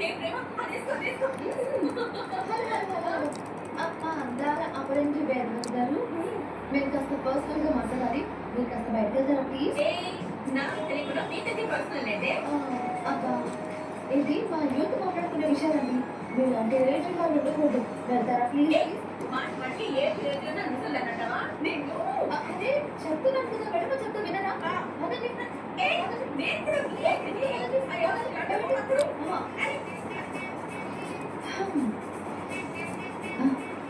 ఏ ప్రేమ అదేసుకో అదేసుకో. అప్పుడేంటి గారు మీరు కాస్త పర్సనల్గా మాట్లాడాలి. మీరు కాస్త బయటకు వెళ్తారా ప్లీజ్? ఏ నాకు తెలియకుండా మీకైతే పర్సనల్ ఏంటే? అబ్బా ఇది మా యూత్ మాట్లాడుకునే విషయాలండి. మీరు అంటే రేట్లు వాళ్ళు ఉండకూడదు. వెళ్తారా ప్లీజ్? మాట మాటకి ఏ రేట్లోనే అనుసరిల్లంటావా నేను? అదే చెప్తున్నాను కదా మేడం, చెప్తా వినరా? అదే ఏ నేను కూడా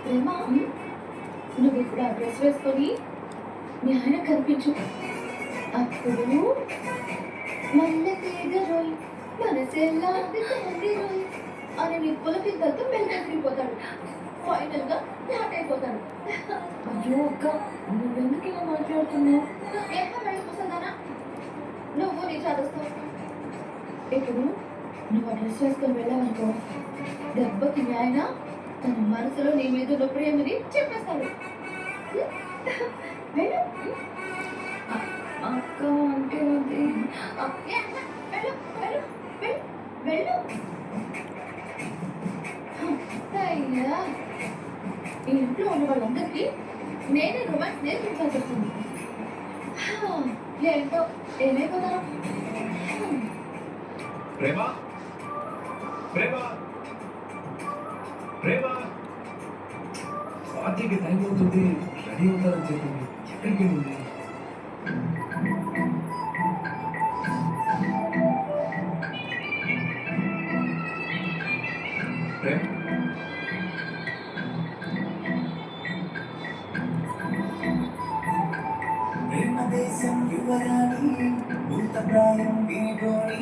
ప్రేమ నువ్వు ఇప్పుడు ఆ డ్రెస్ వేసుకొని మీ ఆయన కనిపించు. అప్పుడు మల్లె తీగ రోయ్ మనసెల్లా రోయ్ అని నీ పులకింతలతో పెళ్ళిపోతాడు. ఫైనల్ గా ఫ్లాట్ అయిపోతాడు. అయ్యో అక్క, నువ్వెందుకు ఇలా మాట్లాడుతున్నావు? ఏమో వెళ్ళిపోతుందానా నువ్వు నీ చదువుతావు. ఇప్పుడు నువ్వు ఆ డ్రెస్ వేసుకొని వెళ్ళావనుకో, దెబ్బకి మీ ఆయన తన మనసులో నీ మీద ఉన్న ప్రేమని చెప్పేస్తాడు. వెళ్ళు. అక్క అంటే అది వెళ్ళు వెళ్ళు వెళ్ళు వెళ్ళు. అయ్యా, ఈ ఇంట్లో ఉన్న వాళ్ళందరికీ నేనే రొమాన్స్ నేర్పించాల్సి వస్తుంది. ఏంటో ఏమైపోతాను. ప్రేమ ప్రేమ ప్రేమ పార్టీకి టైం అవుతుంది, రెడీ అవుతారని చెప్పింది. ఎక్కడికి వెళ్ళింది? ప్రేమ ప్రేమదేశం యువరాణి భూతప్రాయం వీగోణి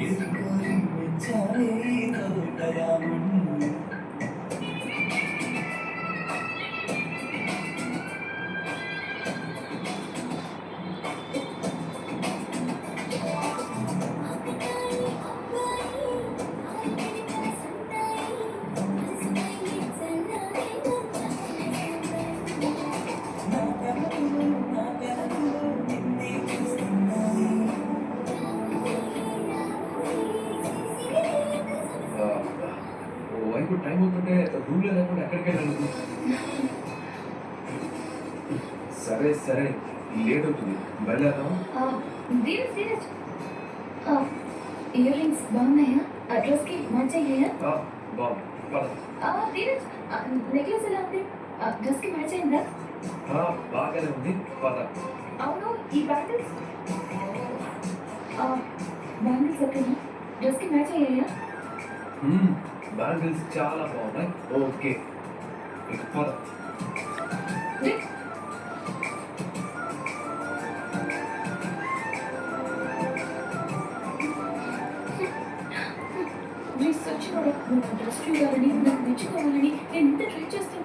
ఎదుర్కొని వచ్చారే తోటయాముణ్ణి. వైపు టైం అవుతుంటే రూమ్లో లేకుండా ఎక్కడికి వెళ్ళాలి? సరే సరే, లేట్ అవుతుంది, వెళ్ళేద్దాం. ధీరజ్ ధీరజ్, ఇయర్ రింగ్స్ బాగున్నాయా? డ్రెస్కి మ్యాచ్ అయ్యాయా? బాగుంది. ధీరజ్, నెక్లెస్ ఎలా ఉంది? డ్రెస్కి మ్యాచ్ అయిందా? బాగానే ఉంది. పద. అవును, ఈ బ్యాంగిల్స్ బ్యాంగిల్స్ ఓకేనా? డ్రెస్కి మ్యాచ్ అయ్యాయా? బ్యాంగిల్స్ చాలా బాగున్నాయి. ఓకే, ఇక పద. డ్రెస్ వచ్చినప్పుడు డ్రెస్ చూడాలని, నాకు మెచ్చుకోవాలని నేను ఎంత ట్రై చేస్తాను.